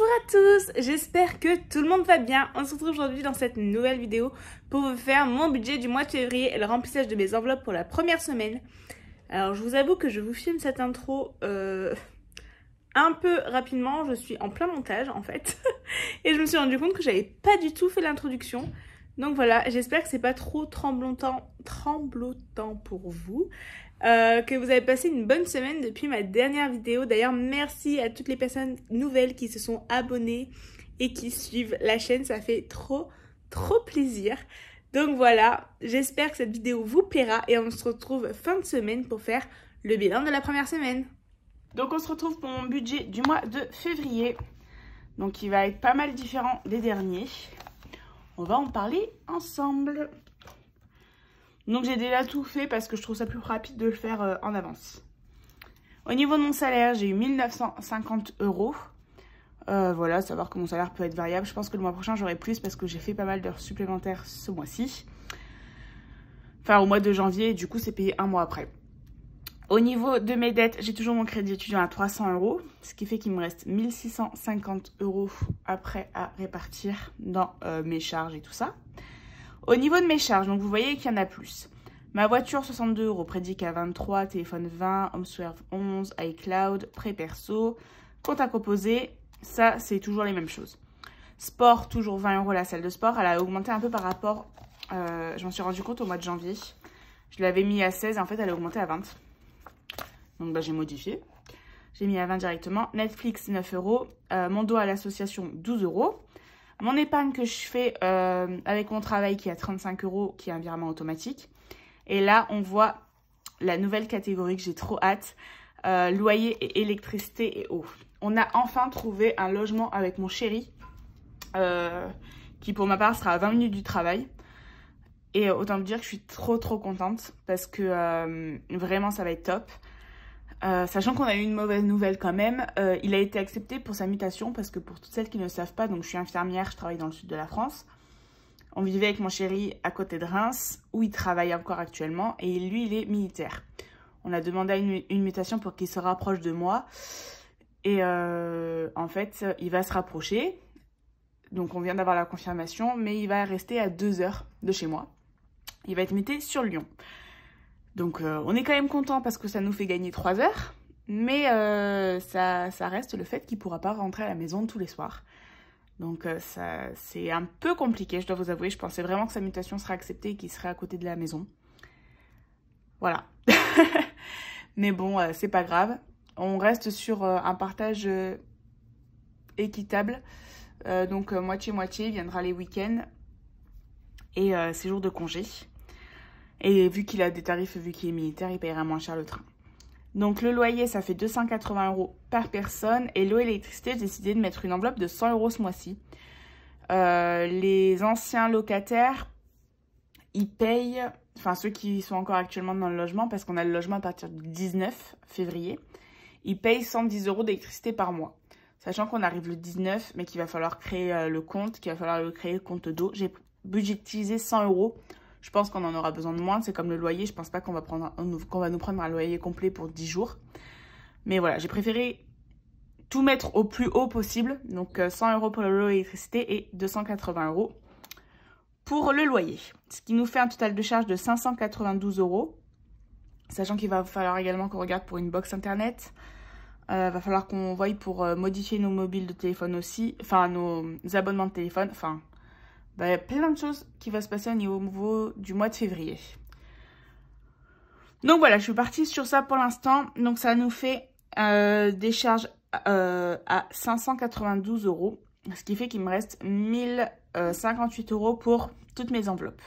Bonjour à tous, j'espère que tout le monde va bien. On se retrouve aujourd'hui dans cette nouvelle vidéo pour vous faire mon budget du mois de février et le remplissage de mes enveloppes pour la première semaine. Alors je vous avoue que je vous filme cette intro un peu rapidement, je suis en plein montage en fait. Et je me suis rendu compte que j'avais pas du tout fait l'introduction. Donc voilà, j'espère que c'est pas trop tremblotant pour vous. Que vous avez passé une bonne semaine depuis ma dernière vidéo. D'ailleurs, merci à toutes les personnes nouvelles qui se sont abonnées et qui suivent la chaîne. Ça fait trop plaisir. Donc voilà, j'espère que cette vidéo vous plaira et on se retrouve fin de semaine pour faire le bilan de la première semaine. Donc on se retrouve pour mon budget du mois de février. Donc il va être pas mal différent des derniers. On va en parler ensemble. Donc j'ai déjà tout fait parce que je trouve ça plus rapide de le faire en avance. Au niveau de mon salaire, j'ai eu 1950 €. Voilà, savoir que mon salaire peut être variable. Je pense que le mois prochain, j'aurai plus parce que j'ai fait pas mal d'heures supplémentaires ce mois-ci. Enfin, au mois de janvier, du coup, c'est payé un mois après. Au niveau de mes dettes, j'ai toujours mon crédit étudiant à 300 €, ce qui fait qu'il me reste 1650 € après à répartir dans mes charges et tout ça. Au niveau de mes charges, donc vous voyez qu'il y en a plus. Ma voiture, 62 €, Prédic à 23, téléphone 20, HomeServe 11, iCloud, prêt perso, compte à composer, ça c'est toujours les mêmes choses. Sport, toujours 20 € la salle de sport, elle a augmenté un peu par rapport, je m'en suis rendu compte au mois de janvier. Je l'avais mis à 16 et en fait elle a augmenté à 20. Donc bah, j'ai modifié. J'ai mis à 20 directement. Netflix, 9 €. Mon dos à l'association, 12 €. Mon épargne que je fais avec mon travail qui est à 35 €, qui est un virement automatique. Et là, on voit la nouvelle catégorie que j'ai trop hâte. Loyer et électricité et eau. On a enfin trouvé un logement avec mon chéri. Qui pour ma part sera à 20 minutes du travail. Et autant vous dire que je suis trop contente. Parce que vraiment ça va être top. Sachant qu'on a eu une mauvaise nouvelle quand même, il a été accepté pour sa mutation parce que pour toutes celles qui ne le savent pas, donc je suis infirmière, je travaille dans le sud de la France. On vivait avec mon chéri à côté de Reims, où il travaille encore actuellement, et lui, il est militaire. On a demandé une mutation pour qu'il se rapproche de moi, et en fait, il va se rapprocher. Donc on vient d'avoir la confirmation, mais il va rester à 2 heures de chez moi. Il va être muté sur Lyon. Donc on est quand même content parce que ça nous fait gagner 3 heures. Mais ça reste le fait qu'il ne pourra pas rentrer à la maison tous les soirs. Donc c'est un peu compliqué, je dois vous avouer. Je pensais vraiment que sa mutation serait acceptée et qu'il serait à côté de la maison. Voilà. Mais bon, c'est pas grave. On reste sur un partage équitable. Donc moitié-moitié, il viendra les week-ends et ses jours de congé. Et vu qu'il a des tarifs, vu qu'il est militaire, il paiera moins cher le train. Donc le loyer, ça fait 280 € par personne. Et l'eau et l'électricité, j'ai décidé de mettre une enveloppe de 100 € ce mois-ci. Les anciens locataires, ils payent, enfin ceux qui sont encore actuellement dans le logement, parce qu'on a le logement à partir du 19 février, ils payent 110 € d'électricité par mois. Sachant qu'on arrive le 19, mais qu'il va falloir créer le compte, qu'il va falloir créer le compte d'eau. J'ai budgétisé 100 €. Je pense qu'on en aura besoin de moins. C'est comme le loyer. Je pense pas qu'on va nous prendre un loyer complet pour 10 jours. Mais voilà, j'ai préféré tout mettre au plus haut possible. Donc 100 € pour l'eau et l'électricité et 280 € pour le loyer. Ce qui nous fait un total de charge de 592 €. Sachant qu'il va falloir également qu'on regarde pour une box internet. Va falloir qu'on voie pour modifier nos mobiles de téléphone aussi. Enfin, nos abonnements de téléphone. Enfin... il y a plein de choses qui vont se passer au niveau du mois de février. Donc voilà, je suis partie sur ça pour l'instant. Donc ça nous fait des charges à 592 €. Ce qui fait qu'il me reste 1058 € pour toutes mes enveloppes.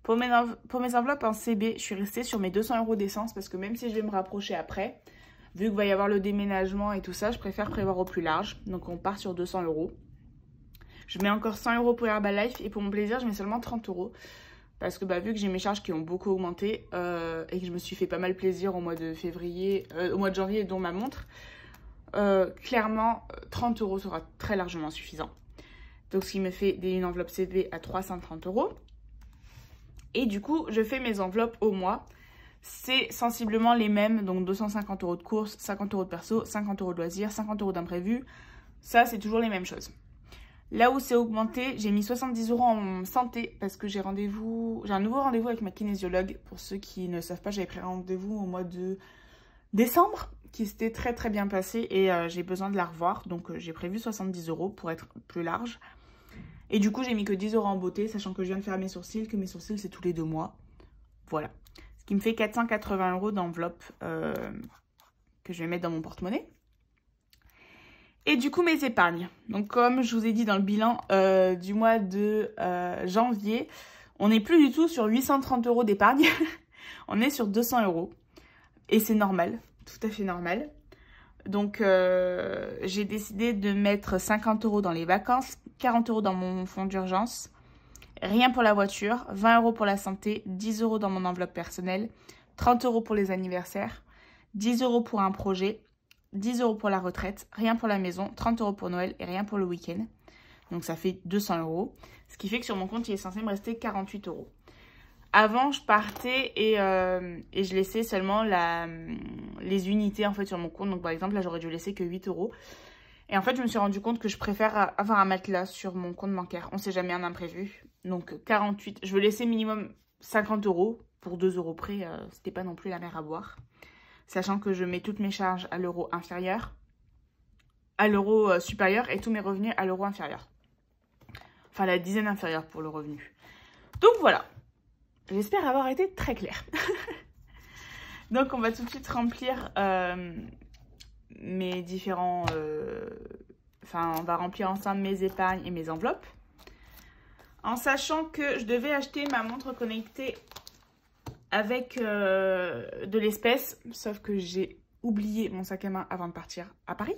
Pour mes enveloppes en CB, je suis restée sur mes 200 € d'essence. Parce que même si je vais me rapprocher après, vu qu'il va y avoir le déménagement et tout ça, je préfère prévoir au plus large. Donc on part sur 200 €. Je mets encore 100 € pour Herbalife et pour mon plaisir, je mets seulement 30 €. Parce que vu que j'ai mes charges qui ont beaucoup augmenté et que je me suis fait pas mal plaisir au mois de février, au mois de janvier, dont ma montre, clairement, 30 € sera très largement suffisant. Donc, ce qui me fait une enveloppe CB à 330 €. Et du coup, je fais mes enveloppes au mois. C'est sensiblement les mêmes, donc 250 € de courses, 50 € de perso, 50 € de loisirs, 50 € d'imprévu, Ça, c'est toujours les mêmes choses. Là où c'est augmenté, j'ai mis 70 € en santé parce que j'ai un nouveau rendez-vous avec ma kinésiologue. Pour ceux qui ne savent pas, j'avais pris rendez-vous au mois de décembre qui s'était très très bien passé et j'ai besoin de la revoir. Donc j'ai prévu 70 € pour être plus large. Et du coup, j'ai mis que 10 € en beauté, sachant que je viens de faire mes sourcils, que mes sourcils c'est tous les 2 mois. Voilà. Ce qui me fait 480 € d'enveloppe que je vais mettre dans mon porte-monnaie. Et du coup, mes épargnes. Donc, comme je vous ai dit dans le bilan du mois de janvier, on n'est plus du tout sur 830 € d'épargne. On est sur 200 €. Et c'est normal, tout à fait normal. Donc, j'ai décidé de mettre 50 € dans les vacances, 40 € dans mon fonds d'urgence, rien pour la voiture, 20 € pour la santé, 10 € dans mon enveloppe personnelle, 30 € pour les anniversaires, 10 € pour un projet, 10 € pour la retraite, rien pour la maison, 30 € pour Noël et rien pour le week-end. Donc ça fait 200 €. Ce qui fait que sur mon compte, il est censé me rester 48 €. Avant, je partais et je laissais seulement les unités en fait sur mon compte. Donc par exemple, là, j'aurais dû laisser que 8 €. Et en fait, je me suis rendu compte que je préfère avoir un matelas sur mon compte bancaire. On ne sait jamais un imprévu. Donc 48, je veux laisser minimum 50 € pour 2 € près. C'était pas non plus la mer à boire. Sachant que je mets toutes mes charges à l'euro inférieur, à l'euro supérieur et tous mes revenus à l'euro inférieur. Enfin, la dizaine inférieure pour le revenu. Donc voilà. J'espère avoir été très claire. Donc on va tout de suite remplir mes différents... Enfin, on va remplir ensemble mes épargnes et mes enveloppes. En sachant que je devais acheter ma montre connectée avec de l'espèce, sauf que j'ai oublié mon sac à main avant de partir à Paris.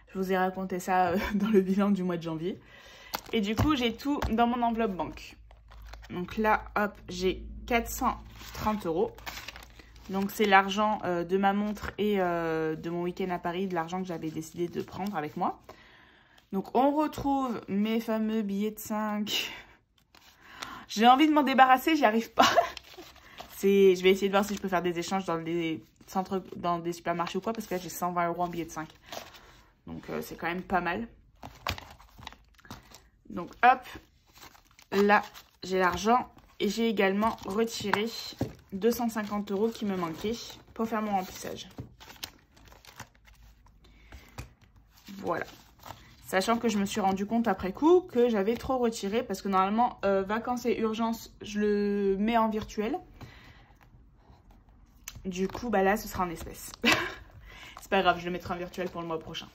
Je vous ai raconté ça dans le bilan du mois de janvier. Et du coup, j'ai tout dans mon enveloppe banque. Donc là, hop, j'ai 430 €. Donc c'est l'argent de ma montre et de mon week-end à Paris, de l'argent que j'avais décidé de prendre avec moi. Donc on retrouve mes fameux billets de 5. J'ai envie de m'en débarrasser, j'y arrive pas. Je vais essayer de voir si je peux faire des échanges dans des centres, dans des supermarchés ou quoi, parce que là j'ai 120 € en billets de 5. Donc c'est quand même pas mal. Donc hop, là j'ai l'argent et j'ai également retiré 250 € qui me manquaient pour faire mon remplissage. Voilà. Sachant que je me suis rendu compte après coup que j'avais trop retiré parce que normalement vacances et urgences je le mets en virtuel. Du coup, bah là, ce sera en espèces. C'est pas grave, je le mettrai en virtuel pour le mois prochain.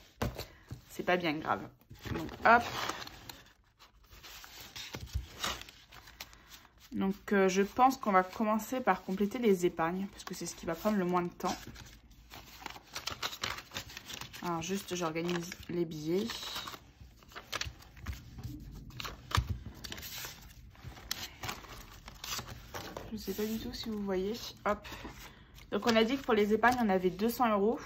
C'est pas bien grave. Donc, hop. Donc, je pense qu'on va commencer par compléter les épargnes. Parce que c'est ce qui va prendre le moins de temps. Alors, juste, j'organise les billets. Je sais pas du tout si vous voyez. Hop. Donc, on a dit que pour les épargnes, on avait 200 €.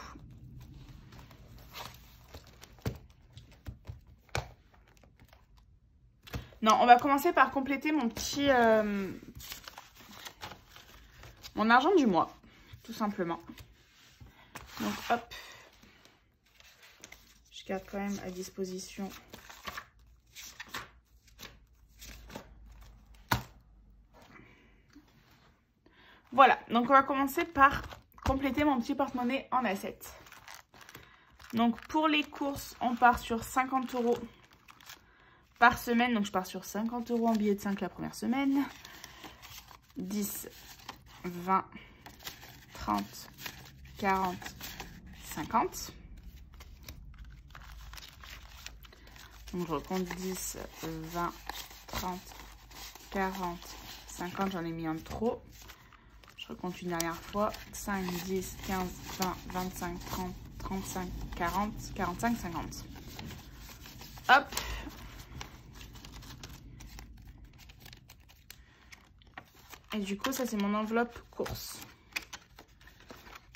Non, on va commencer par compléter mon petit... mon argent du mois, tout simplement. Donc, hop. Je garde quand même à disposition... Voilà, donc on va commencer par compléter mon petit porte-monnaie en assets. Donc pour les courses, on part sur 50 € par semaine. Donc je pars sur 50 € en billets de 5 la première semaine. 10, 20, 30, 40, 50. Donc je recompte 10, 20, 30, 40, 50. J'en ai mis un de trop. Je recompte une dernière fois. 5, 10, 15, 20, 25, 30, 35, 40, 45, 50. Hop. Et du coup, ça, c'est mon enveloppe course.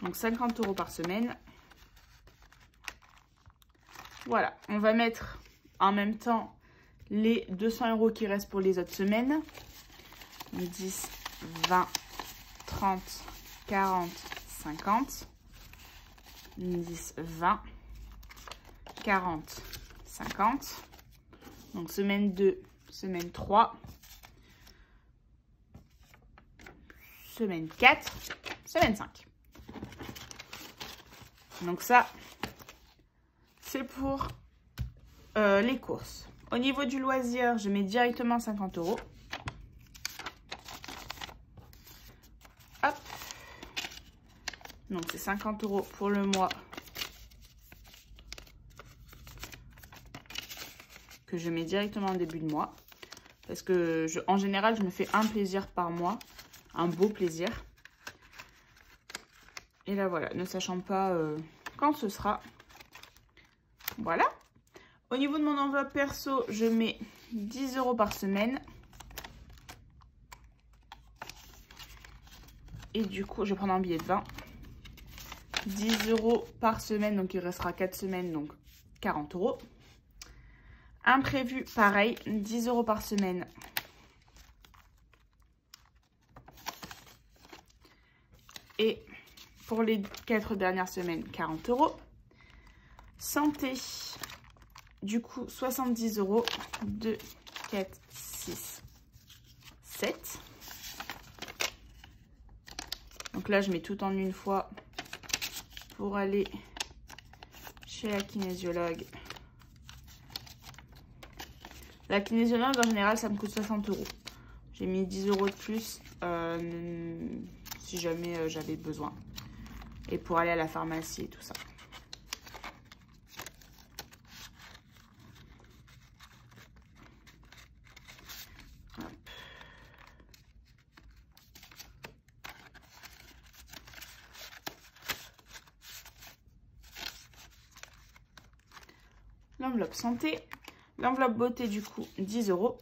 Donc, 50 € par semaine. Voilà. On va mettre en même temps les 200 € qui restent pour les autres semaines. 10, 20, 30, 40, 50, 10, 20, 40, 50. Donc semaine 2, semaine 3, semaine 4, semaine 5. Donc ça, c'est pour les courses. Au niveau du loisir, je mets directement 50 €. Hop. Donc c'est 50 € pour le mois que je mets directement au début de mois. Parce que en général, je me fais un plaisir par mois. Un beau plaisir. Et là voilà, ne sachant pas quand ce sera. Voilà. Au niveau de mon enveloppe perso, je mets 10 € par semaine. Et du coup, je vais prendre un billet de 20. 10 € par semaine, donc il restera 4 semaines, donc 40 €. Imprévu, pareil, 10 € par semaine. Et pour les 4 dernières semaines, 40 €. Santé, du coup, 70 €. 2, 4, 6, 7. Donc là, je mets tout en une fois pour aller chez la kinésiologue. La kinésiologue, en général, ça me coûte 60 €. J'ai mis 10 € de plus si jamais j'avais besoin. Et pour aller à la pharmacie et tout ça. L'enveloppe santé. L'enveloppe beauté, du coup, 10 €.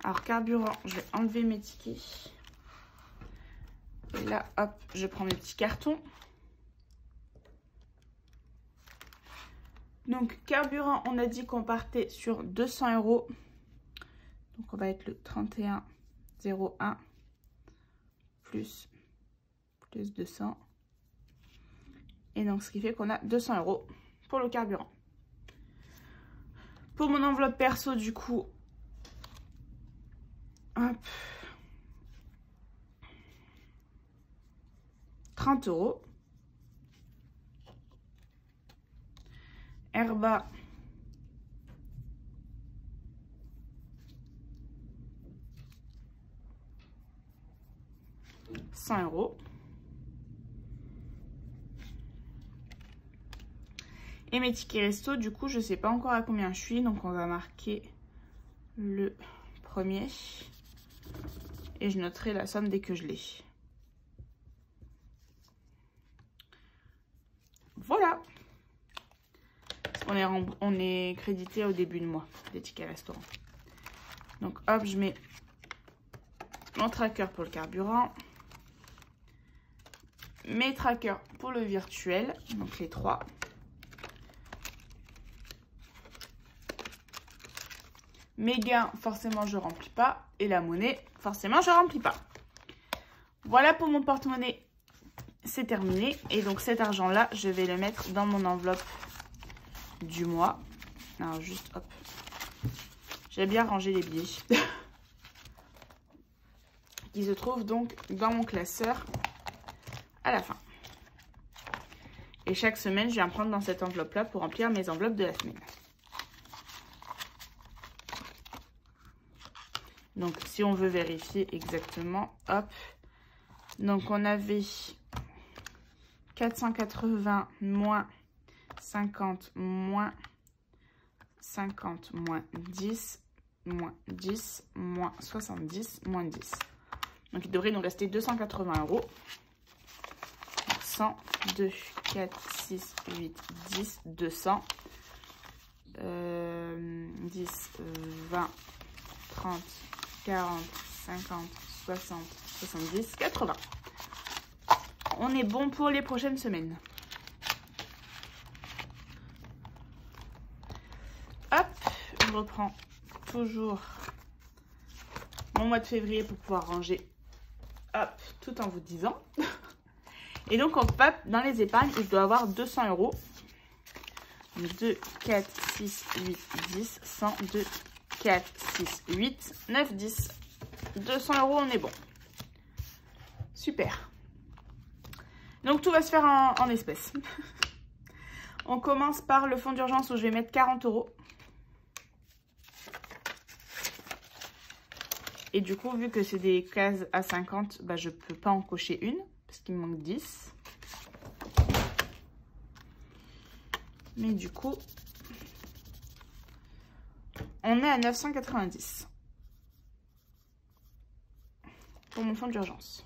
Alors, carburant, je vais enlever mes tickets. Et là, hop, je prends mes petits cartons. Donc, carburant, on a dit qu'on partait sur 200 €. Donc, on va être le 31,01 plus 200. Et donc, ce qui fait qu'on a 200 € pour le carburant. Pour mon enveloppe perso, du coup, hop, 30 €. Herba, 100 €. Et mes tickets resto, du coup, je ne sais pas encore à combien je suis. Donc, on va marquer le premier. Et je noterai la somme dès que je l'ai. Voilà. On est crédité au début de mois, des tickets restaurant. Donc, hop, je mets mon tracker pour le carburant. Mes trackers pour le virtuel, donc les 3. Mes gains, forcément, je remplis pas. Et la monnaie, forcément, je remplis pas. Voilà pour mon porte-monnaie. C'est terminé. Et donc, cet argent-là, je vais le mettre dans mon enveloppe du mois. Alors, juste, hop. J'ai bien rangé les billets. Qui se trouvent donc dans mon classeur à la fin. Et chaque semaine, je viens prendre dans cette enveloppe-là pour remplir mes enveloppes de la semaine. Donc, si on veut vérifier exactement, hop. Donc, on avait 480 moins 50 moins 50 moins 10 moins 10 moins 70 moins 10. Donc, il devrait nous rester 280 €. 100, 2, 4, 6, 8, 10, 200, 10, 20, 30, 40, 50, 60, 70, 80. On est bon pour les prochaines semaines. Hop, je reprends toujours mon mois de février pour pouvoir ranger. Hop, tout en vous disant. Et donc, on va dans les épargnes, il doit avoir 200 €. Donc 2, 4, 6, 8, 10, 100, 2, 4, 6, 8, 9, 10. 200 €, on est bon. Super. Donc tout va se faire en espèces. On commence par le fonds d'urgence où je vais mettre 40 €. Et du coup, vu que c'est des cases à 50, bah, je ne peux pas en cocher une parce qu'il me manque 10. Mais du coup, on est à 990 pour mon fonds d'urgence.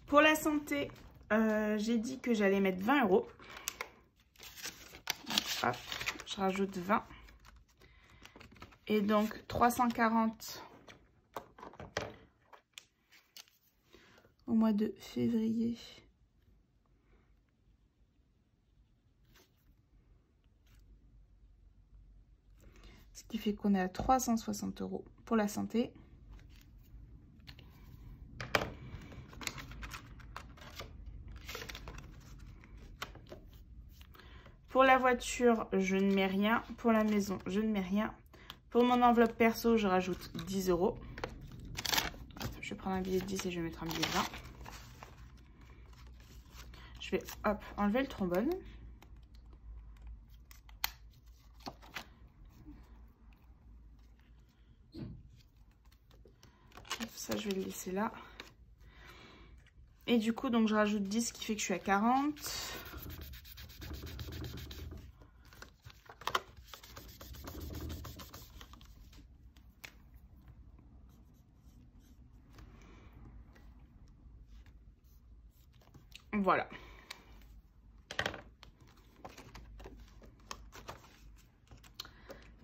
Pour la santé, j'ai dit que j'allais mettre 20 €. Hop, je rajoute 20. Et donc 340 au mois de février. Ce qui fait qu'on est à 360 € pour la santé. Pour la voiture, je ne mets rien. Pour la maison, je ne mets rien. Pour mon enveloppe perso, je rajoute 10 €. Je vais prendre un billet de 10 et je vais mettre un billet de 20. Je vais hop, enlever le trombone. Ça, je vais le laisser là. Et du coup, donc je rajoute 10, ce qui fait que je suis à 40. Voilà.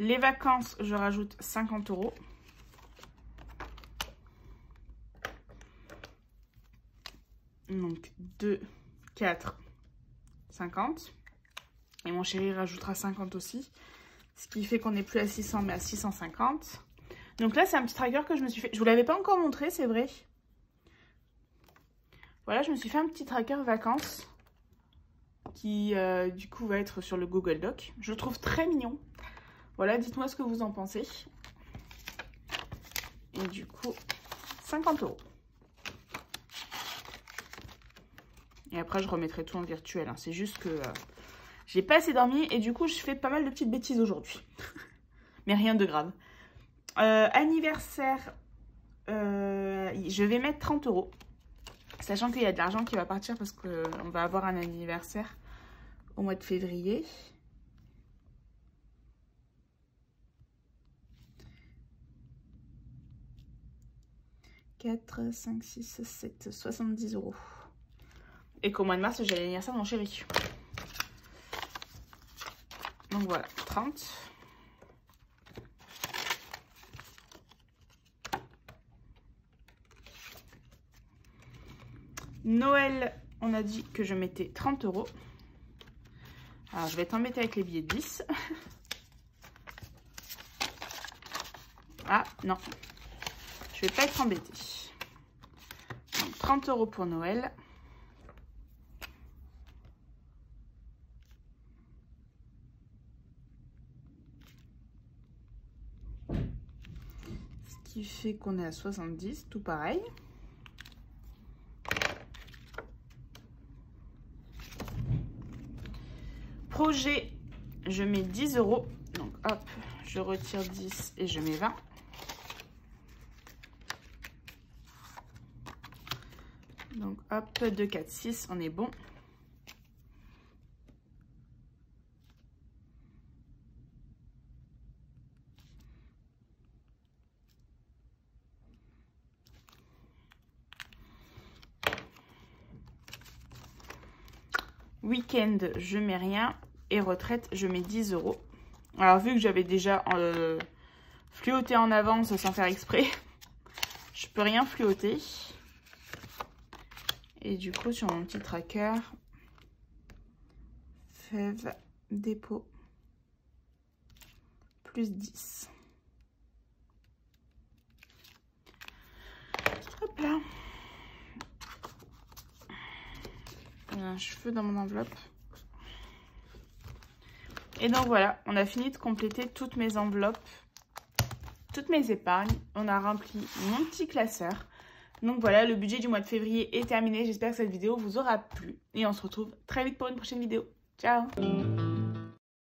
Les vacances, je rajoute 50 €. Donc 2, 4, 50. Et mon chéri rajoutera 50 aussi. Ce qui fait qu'on n'est plus à 600 mais à 650. Donc là, c'est un petit tracker que je me suis fait. Je ne vous l'avais pas encore montré, c'est vrai. Voilà, je me suis fait un petit tracker vacances qui, du coup, va être sur le Google Doc. Je le trouve très mignon. Voilà, dites-moi ce que vous en pensez. Et du coup, 50 €. Et après, je remettrai tout en virtuel. Hein. C'est juste que j'ai pas assez dormi et du coup, je fais pas mal de petites bêtises aujourd'hui. Mais rien de grave. Anniversaire, je vais mettre 30 €. Sachant qu'il y a de l'argent qui va partir parce qu'on va avoir un anniversaire au mois de février. « 4, 5, 6, 7, 70 €. Et qu'au mois de mars, j'ai l'anniversaire de mon chéri. Donc voilà, 30. Noël, on a dit que je mettais 30 €. Alors, je vais t'embêter avec les billets de 10. Ah, non. Je vais pas être embêtée. Donc, 30 € pour Noël. Ce qui fait qu'on est à 70, tout pareil. Projet, je mets 10 €. Donc, hop, je retire 10 et je mets 20. Donc, hop, 2, 4, 6, on est bon. Week-end, je mets rien. Et retraite, je mets 10 €. Alors, vu que j'avais déjà fluoté en avance sans faire exprès, je peux rien fluoter. Et du coup, sur mon petit tracker, fève, dépôt, plus 10. Hop là. Il y a un cheveu dans mon enveloppe. Et donc voilà, on a fini de compléter toutes mes enveloppes, toutes mes épargnes. On a rempli mon petit classeur. Donc voilà, le budget du mois de février est terminé. J'espère que cette vidéo vous aura plu. Et on se retrouve très vite pour une prochaine vidéo. Ciao!